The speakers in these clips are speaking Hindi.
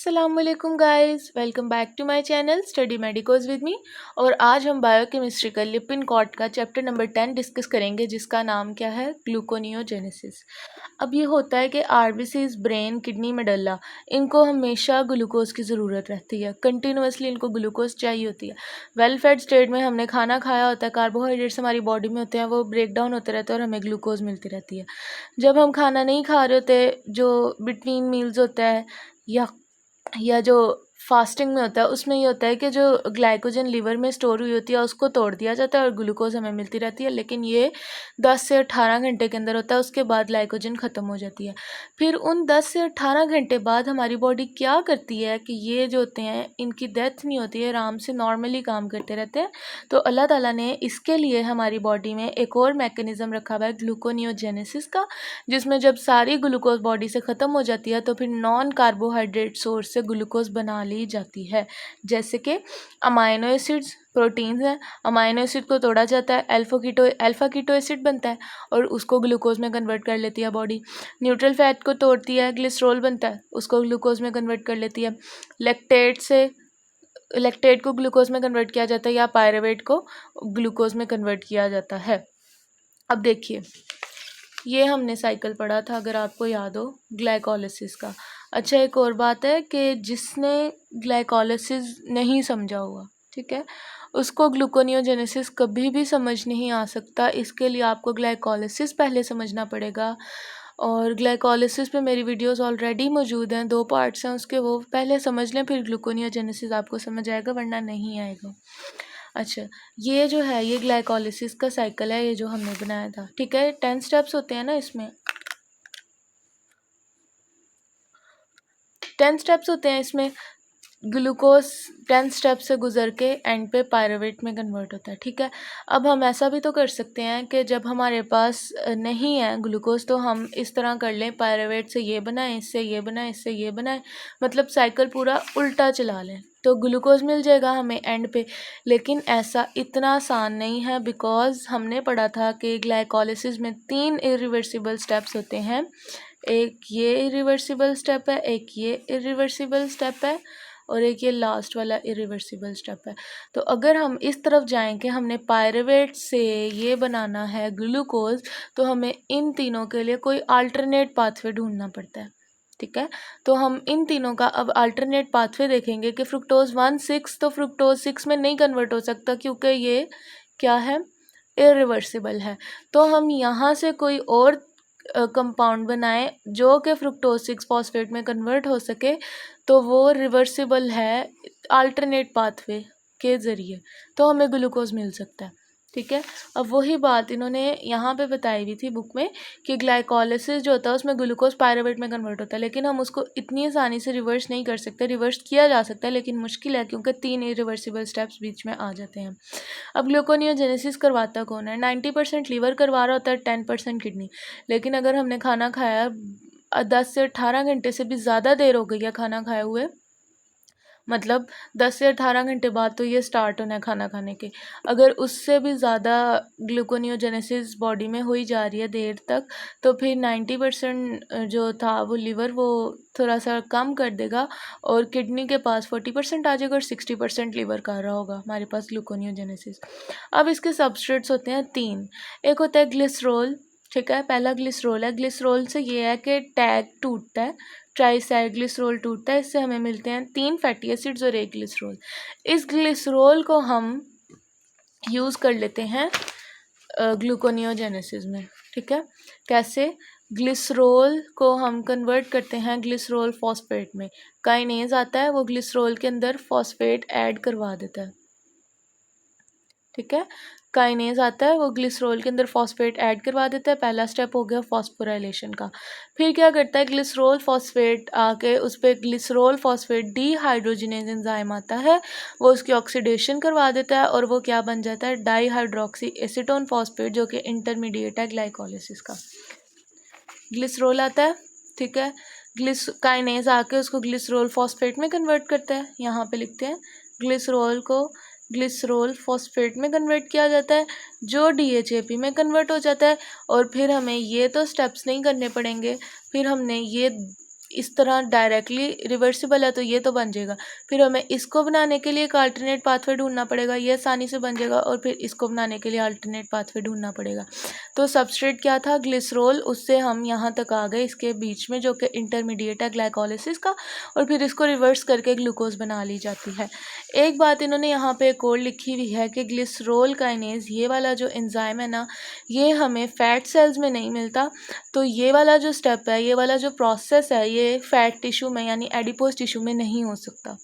अस्सलामुअलैकुम guys, welcome back to my channel study medicos with me. और आज हम बायोकेमिस्ट्री का लिपिन कॉट का चैप्टर नंबर 10 डिस्कस करेंगे, जिसका नाम क्या है, ग्लूकोनियोजेनेसिस। अब ये होता है कि आरबीसीज, ब्रेन, किडनी, मेडल्ला, इनको हमेशा ग्लूकोज की ज़रूरत रहती है। कंटिन्यूसली इनको ग्लूकोज चाहिए होती है। वेल फेड स्टेट में हमने खाना खाया होता है, कार्बोहाइड्रेट्स हमारी बॉडी में होते हैं, वो ब्रेक डाउन होते रहते हैं और हमें ग्लूकोज मिलती रहती है। जब हम खाना नहीं खा रहे होते, जो बिटवीन मील्स होता है या जो फास्टिंग में होता है, उसमें ये होता है कि जो ग्लाइकोजन लीवर में स्टोर हुई होती है उसको तोड़ दिया जाता है और ग्लूकोज हमें मिलती रहती है। लेकिन ये 10 से 18 घंटे के अंदर होता है, उसके बाद ग्लाइकोजन ख़त्म हो जाती है। फिर उन 10 से 18 घंटे बाद हमारी बॉडी क्या करती है कि ये जो होते हैं इनकी डेथ नहीं होती है, आराम से नॉर्मली काम करते रहते हैं। तो अल्लाह ताला ने इसके लिए हमारी बॉडी में एक और मैकेनिज़्म रखा हुआ है ग्लूकोनियोजेनेसिस का, जिसमें जब सारी ग्लूकोज बॉडी से ख़त्म हो जाती है तो फिर नॉन कार्बोहाइड्रेट सोर्स से ग्लूकोज बना ली जाती है। जैसे कि अमाइनो एसिड्स, प्रोटीन्स हैं, अमाइनो एसिड को तोड़ा जाता है, अल्फा कीटो एसिड बनता है और उसको ग्लूकोज में कन्वर्ट कर लेती है बॉडी। न्यूट्रल फैट को तोड़ती है, ग्लिसरॉल बनता है, उसको ग्लूकोज में कन्वर्ट कर लेती है। लैक्टेट को ग्लूकोज में कन्वर्ट किया जाता है या पायरुवेट को ग्लूकोज में कन्वर्ट किया जाता है। अब देखिए, ये हमने साइकिल पढ़ा था, अगर आपको याद हो, ग्लाइकोलिसिस का। अच्छा, एक और बात है कि जिसने ग्लाइकोलिसिस नहीं समझा हुआ, ठीक है, उसको ग्लूकोनियोजेनेसिस कभी भी समझ नहीं आ सकता। इसके लिए आपको ग्लाइकोलिसिस पहले समझना पड़ेगा। और ग्लाइकोलिसिस पे मेरी वीडियोस ऑलरेडी मौजूद हैं, 2 पार्ट्स हैं उसके, वो पहले समझ लें, फिर ग्लूकोनियोजेनेसिस आपको समझ आएगा, वरना नहीं आएगा। अच्छा, ये जो है ये ग्लाइकोलिसिस का साइकिल है, ये जो हमने बनाया था, ठीक है। 10 स्टेप्स होते हैं ना इसमें, 10 स्टेप्स होते हैं इसमें। ग्लूकोज 10 स्टेप से गुजर के एंड पे पायरुवेट में कन्वर्ट होता है, ठीक है। अब हम ऐसा भी तो कर सकते हैं कि जब हमारे पास नहीं है ग्लूकोज, तो हम इस तरह कर लें, पायरुवेट से ये बनाएं, इससे ये बनाएं, इससे ये बनाएं, मतलब साइकिल पूरा उल्टा चला लें, तो ग्लूकोज मिल जाएगा हमें एंड पे। लेकिन ऐसा इतना आसान नहीं है, बिकॉज हमने पढ़ा था कि ग्लाइकोलिसिस में 3 इरिवर्सिबल स्टेप्स होते हैं। एक ये इरिवर्सिबल स्टेप है, एक ये इरिवर्सिबल स्टेप है और एक ये लास्ट वाला इरिवर्सिबल स्टेप है। तो अगर हम इस तरफ जाएं कि हमने पायरुवेट से ये बनाना है ग्लूकोज, तो हमें इन तीनों के लिए कोई अल्टरनेट पाथवे ढूंढना पड़ता है, ठीक है। तो हम इन तीनों का अब अल्टरनेट पाथवे देखेंगे कि फ्रुक्टोज 1,6 तो फ्रुक्टोज 6 में नहीं कन्वर्ट हो सकता, क्योंकि ये क्या है, इरिवर्सिबल है। तो हम यहाँ से कोई और कंपाउंड बनाएं जो कि फ्रुक्टोज 6 फॉस्फेट में कन्वर्ट हो सके, तो वो रिवर्सिबल है अल्टरनेट पाथवे के ज़रिए, तो हमें ग्लूकोज मिल सकता है, ठीक है। अब वही बात इन्होंने यहाँ पे बताई हुई थी बुक में कि ग्लाइकोलिसिस जो होता है उसमें ग्लूकोज पायरुवेट में कन्वर्ट होता है, लेकिन हम उसको इतनी आसानी से रिवर्स नहीं कर सकते। रिवर्स किया जा सकता है लेकिन मुश्किल है, क्योंकि 3 इरिवर्सिबल स्टेप्स बीच में आ जाते हैं। अब ग्लूकोनियोजेनेसिस करवाता कौन है? 90% लीवर करवा रहा होता है, 10% किडनी। लेकिन अगर हमने खाना खाया 10 से 18 घंटे से भी ज़्यादा देर हो गई है खाना खाए हुए, मतलब 10 से 18 घंटे बाद तो ये स्टार्ट होना है खाना खाने के, अगर उससे भी ज़्यादा ग्लूकोनियोजेनेसिस बॉडी में हो ही जा रही है देर तक, तो फिर 90% जो था वो लीवर वो थोड़ा सा कम कर देगा और किडनी के पास 40% आ जाएगा और 60% लीवर कर रहा होगा हमारे पास ग्लूकोनियोजेनेसिस। अब इसके सबस्ट्रेट्स होते हैं 3। एक होता है ग्लिसरॉल, ठीक है, पहला ग्लिसरॉल है। ग्लिसरॉल से ये है कि टैग टूटता है, ट्राइसाइक्लिसरॉल टूटता है, इससे हमें मिलते हैं 3 फैटी एसिड्स और 1 ग्लिसरॉल। इस ग्लिसरॉल को हम यूज़ कर लेते हैं ग्लूकोनियोजेनेसिस में, ठीक है। कैसे? ग्लिसरॉल को हम कन्वर्ट करते हैं ग्लिसरॉल फॉस्फेट में। काइनेज आता है, वो ग्लिसरॉल के अंदर फॉस्फेट ऐड करवा देता है, ठीक है। काइनेज आता है, वो ग्लिसरॉल के अंदर फॉस्फेट ऐड करवा देता है। पहला स्टेप हो गया फॉस्फोराइलेशन का। फिर क्या करता है, ग्लिसरॉल फॉस्फेट आके उस पर ग्लिसरॉल फॉस्फेट डीहाइड्रोजिनेज एंजाइम आता है, वो उसकी ऑक्सीडेशन करवा देता है और वो क्या बन जाता है, डाईहाइड्रोक्सी एसीटोन फॉस्फेट, जो कि इंटरमीडिएट है ग्लाइकोलिसिस का। ग्लिसरॉल आता है, ठीक है, काइनेज आके उसको ग्लिसरॉल फॉस्फेट में कन्वर्ट करता है। यहाँ पे लिखते हैं ग्लिसरॉल को ग्लिसरॉल फॉस्फेट में कन्वर्ट किया जाता है, जो DHAP में कन्वर्ट हो जाता है। और फिर हमें ये तो स्टेप्स नहीं करने पड़ेंगे, फिर हमने ये इस तरह डायरेक्टली रिवर्सिबल है तो ये तो बन जाएगा, फिर हमें इसको बनाने के लिए एक अल्टरनेट पाथवे ढूंढना पड़ेगा, ये आसानी से बन जाएगा, और फिर इसको बनाने के लिए अल्टरनेट पाथवे ढूंढना पड़ेगा। तो सबस्ट्रेट क्या था, ग्लिसरॉल, उससे हम यहाँ तक आ गए इसके बीच में जो कि इंटरमीडिएट है ग्लाइकोलिसिस का, और फिर इसको रिवर्स करके ग्लूकोज बना ली जाती है। एक बात इन्होंने यहाँ पे एक और लिखी हुई है कि ग्लिसरॉल काइनेज, ये वाला जो एंजाइम है ना, ये हमें फैट सेल्स में नहीं मिलता, तो ये वाला जो स्टेप है, ये वाला जो प्रोसेस है, ये फैट टिश्यू में यानी एडिपोज टिश्यू में नहीं हो सकता।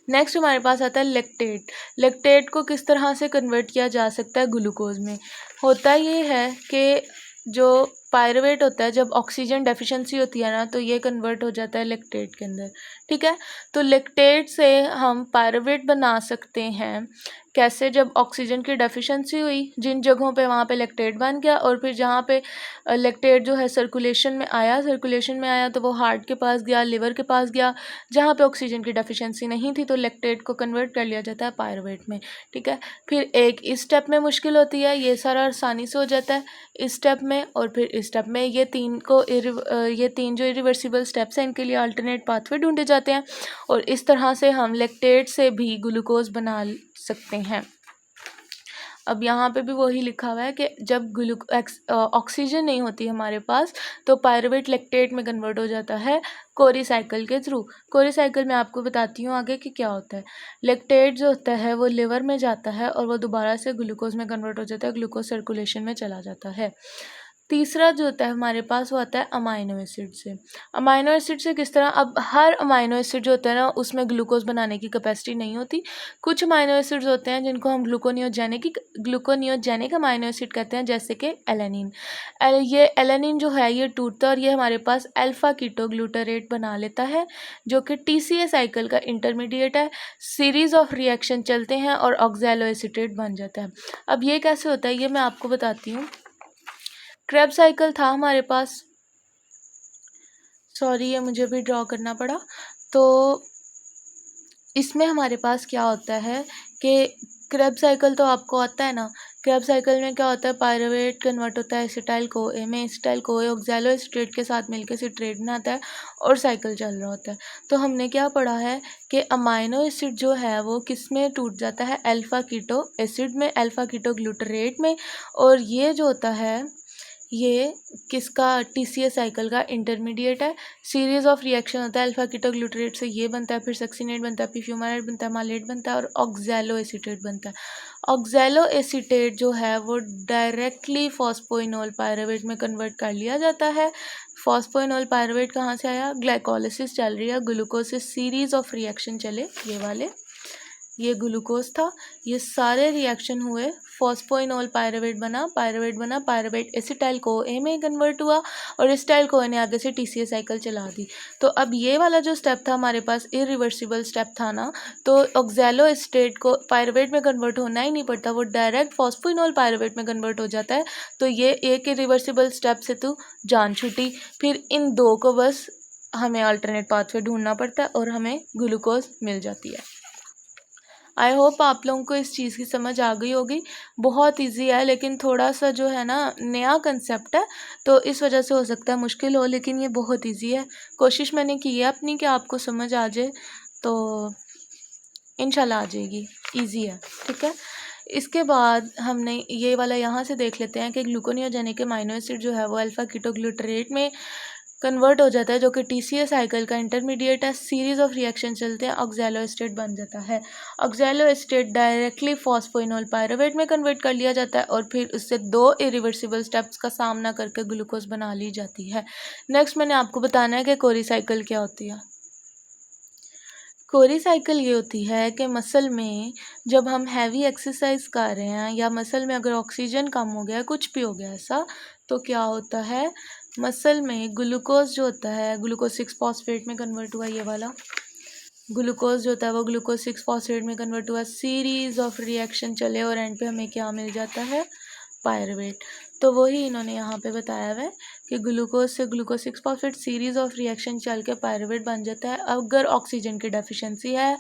नेक्स्ट हमारे पास आता है लेक्टेट। लेक्टेट को किस तरह से कन्वर्ट किया जा सकता है ग्लूकोज में। होता ये है कि जो पायरुवेट होता है, जब ऑक्सीजन डेफिशिएंसी होती है ना, तो ये कन्वर्ट हो जाता है लेक्टेट के अंदर, ठीक है। तो लेक्टेट से हम पायरुवेट बना सकते हैं। कैसे, जब ऑक्सीजन की डेफिशिएंसी हुई जिन जगहों पे, वहाँ पे लेक्टेट बन गया, और फिर जहाँ पे लेक्टेट जो है सर्कुलेशन में आया तो वो हार्ट के पास गया, लिवर के पास गया, जहाँ पे ऑक्सीजन की डेफिशिएंसी नहीं थी, तो लेक्टेट को कन्वर्ट कर लिया जाता है पायरुवेट में, ठीक है। फिर एक इस स्टेप में मुश्किल होती है, ये सारा आसानी से हो जाता है इस स्टेप में, और फिर इस स्टेप में ये तीन जो इरिवर्सिबल स्टेप्स हैं, इनके लिए अल्टरनेट पाथवे ढूंढे जाते हैं, और इस तरह से हम लेक्टेट से भी ग्लूकोज बना सकते हैं। अब यहाँ पे भी वही लिखा हुआ है कि जब ऑक्सीजन नहीं होती हमारे पास, तो पायरुवेट लेक्टेट में कन्वर्ट हो जाता है कोरी साइकिल के थ्रू। कोरी साइकिल मैं आपको बताती हूँ आगे कि क्या होता है। लेक्टेट जो होता है वो लिवर में जाता है, और वो दोबारा से ग्लूकोज में कन्वर्ट हो जाता है, ग्लूकोज सर्कुलेशन में चला जाता है। तीसरा जो होता है हमारे पास, वो आता है अमाइनो एसिड से। अमाइनो एसिड से किस तरह, अब हर अमाइनो एसिड जो होता है ना, उसमें ग्लूकोज बनाने की कैपेसिटी नहीं होती। कुछ अमाइनो एसिड्स होते हैं जिनको हम ग्लूकोनियोजेनिक अमाइनो एसिड कहते हैं, जैसे कि एलेनिन। ये एलेनिन जो है, ये टूटता है और ये हमारे पास अल्फा कीटो ग्लूटारेट बना लेता है, जो कि TCA साइकिल का इंटरमीडिएट है। सीरीज ऑफ रिएक्शन चलते हैं और ऑक्सैलो एसीटेट बन जाता है। अब ये कैसे होता है, ये मैं आपको बताती हूँ। क्रेब साइकिल था हमारे पास, सॉरी ये मुझे भी ड्रॉ करना पड़ा। तो इसमें हमारे पास क्या होता है कि क्रेब साइकिल तो आपको आता है ना। क्रेब साइकिल में क्या होता है, पायरुवेट कन्वर्ट होता है एसिटाइल CoA में, एसिटाइल CoA ऑक्सैलो एसीटेट के साथ मिलकर सिट्रेट बनाता है, और साइकिल चल रहा होता है। तो हमने क्या पढ़ा है कि अमाइनो एसिड जो है वो किस में टूट जाता है, अल्फा कीटो एसिड में, अल्फा कीटो ग्लूटारेट में, और ये जो होता है ये किसका, TCA साइकिल का इंटरमीडिएट है। सीरीज ऑफ रिएक्शन होता है, अल्फा कीटो ग्लूटारेट से ये बनता है, फिर सक्सिनेट बनता है, फिर फ्यूमाराइड बनता है, मालेट बनता है, और ऑक्सैलो एसीटेट बनता है। ऑक्सैलो एसीटेट जो है वो डायरेक्टली फॉस्फोइनोल पायरुवेट में कन्वर्ट कर लिया जाता है। फॉस्फोइनोल पायरुवेट कहाँ से आया, ग्लाइकोलिसिस चल रही है, ग्लूकोज से सीरीज ऑफ रिएक्शन चले, ये वाले, ये ग्लूकोज था, ये सारे रिएक्शन हुए, फॉस्फोइनोल पायरुवेट बना, पायरुवेट एसिटाइल CoA में कन्वर्ट हुआ, और एसिटाइल CoA ने आगे से TCA साइकिल चला दी। तो अब ये वाला जो स्टेप था हमारे पास, इरिवर्सिबल स्टेप था ना, तो ऑक्सैलो एसिटेट को पायरुवेट में कन्वर्ट होना ही नहीं पड़ता, वो डायरेक्ट फॉस्फोइनोल पायरुवेट में कन्वर्ट हो जाता है। तो ये एक इरिवर्सिबल स्टेप से तो जान छुटी। फिर इन दो को बस हमें अल्टरनेट पाथवे ढूंढना पड़ता है, और हमें ग्लूकोज मिल जाती है। आई होप आप लोगों को इस चीज़ की समझ आ गई होगी। बहुत इजी है, लेकिन थोड़ा सा जो है ना नया कंसेप्ट है, तो इस वजह से हो सकता है मुश्किल हो, लेकिन ये बहुत इजी है। कोशिश मैंने की है अपनी कि आपको समझ आ जाए, तो इंशाल्लाह आ जाएगी। इजी है, ठीक है। इसके बाद हमने ये वाला यहाँ से देख लेते हैं कि ग्लूकोनियोजेनिक अमाइनो एसिड जो है वो अल्फा कीटो ग्लूटारेट में कन्वर्ट हो जाता है, जो कि TCA साइकिल का इंटरमीडिएट है। सीरीज ऑफ रिएक्शन चलते हैं, ऑक्सैलो एसीटेट बन जाता है। Oxalo acetate directly phosphoenol pyruvate में कन्वर्ट कर लिया जाता है, और फिर उससे दो इरिवर्सिबल स्टेप्स का सामना करके ग्लूकोज बना ली जाती है। नेक्स्ट मैंने आपको बताना है कि कोरी साइकिल क्या होती है। कोरी साइकिल ये होती है कि मसल में जब हम हैवी एक्सरसाइज कर रहे हैं, या मसल में अगर ऑक्सीजन कम हो गया, कुछ भी हो गया ऐसा, तो क्या होता है, मसल में ग्लूकोज जो होता है, ग्लूकोज 6 फॉस्फेट में कन्वर्ट हुआ, ये वाला ग्लूकोज जो होता है वो ग्लूकोज 6 फॉस्फेट में कन्वर्ट हुआ, सीरीज ऑफ रिएक्शन चले, और एंड पे हमें क्या मिल जाता है, पायरुवेट। तो वही इन्होंने यहाँ पे बताया हुआ है कि ग्लूकोज से ग्लूकोज 6-फॉस्फेट सीरीज ऑफ रिएक्शन चल के पायरुवेट बन जाता है। अगर ऑक्सीजन की डेफिशिएंसी है,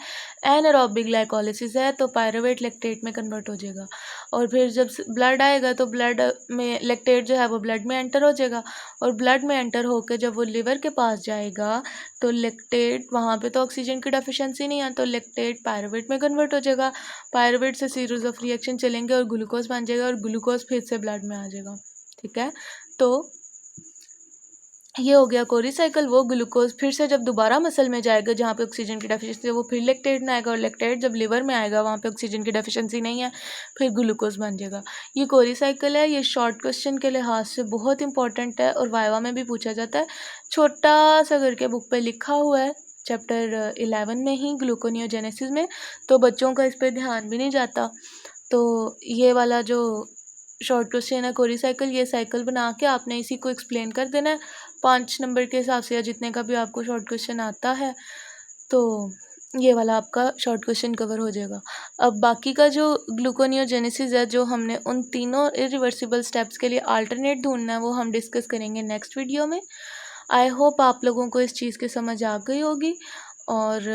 एनारोबिक ग्लाइकोलिसिस है, तो पायरुवेट लैक्टेट में कन्वर्ट हो जाएगा। और फिर जब ब्लड आएगा तो ब्लड में लैक्टेट जो है वो ब्लड में एंटर हो जाएगा, और ब्लड में एंटर होकर जब वो लिवर के पास जाएगा तो लैक्टेट, वहाँ पे तो ऑक्सीजन की डेफिशिएंसी नहीं है, तो लैक्टेट पायरुवेट में कन्वर्ट हो जाएगा। पायरुवेट से सीरीज ऑफ रिएक्शन चलेंगे और ग्लूकोज बन जाएगा, और ग्लूकोज फिर से ब्लड में आ जाएगा। ठीक है, तो ये हो गया कोरी साइकिल। वो ग्लूकोज फिर से जब दोबारा मसल में जाएगा जहाँ पे ऑक्सीजन की डेफिशिएंसी है, वो फिर लैक्टेट में आएगा, और लैक्टेट जब लिवर में आएगा वहाँ पे ऑक्सीजन की डेफिशिएंसी नहीं है, फिर ग्लूकोज बन जाएगा। ये कोरी साइकिल है। ये शॉर्ट क्वेश्चन के लिहाज से बहुत इंपॉर्टेंट है और वाइवा में भी पूछा जाता है। छोटा सा करके बुक पे लिखा हुआ है चैप्टर 11 में ही, ग्लूकोनियोजेनेसिस में, तो बच्चों का इस पर ध्यान भी नहीं जाता। तो ये वाला जो शॉर्ट क्वेश्चन है कोरी साइकिल, ये साइकिल बना के आपने इसी को एक्सप्लेन कर देना है 5 नंबर के हिसाब से, या जितने का भी आपको शॉर्ट क्वेश्चन आता है, तो ये वाला आपका शॉर्ट क्वेश्चन कवर हो जाएगा। अब बाकी का जो ग्लूकोनियोजेनेसिस है, जो हमने उन तीनों इरिवर्सिबल स्टेप्स के लिए अल्टरनेट ढूंढना है, वो हम डिस्कस करेंगे नेक्स्ट वीडियो में। आई होप आप लोगों को इस चीज़ की समझ आ गई होगी, और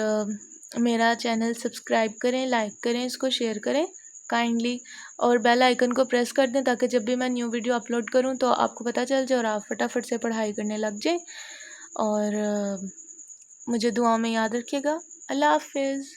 मेरा चैनल सब्सक्राइब करें, लाइक करें, इसको शेयर करें काइंडली, और बेल आइकन को प्रेस कर दें ताकि जब भी मैं न्यू वीडियो अपलोड करूं तो आपको पता चल जाए और आप फटाफट से पढ़ाई करने लग जाएं। और मुझे दुआओं में याद रखिएगा। अल्लाह हाफिज़।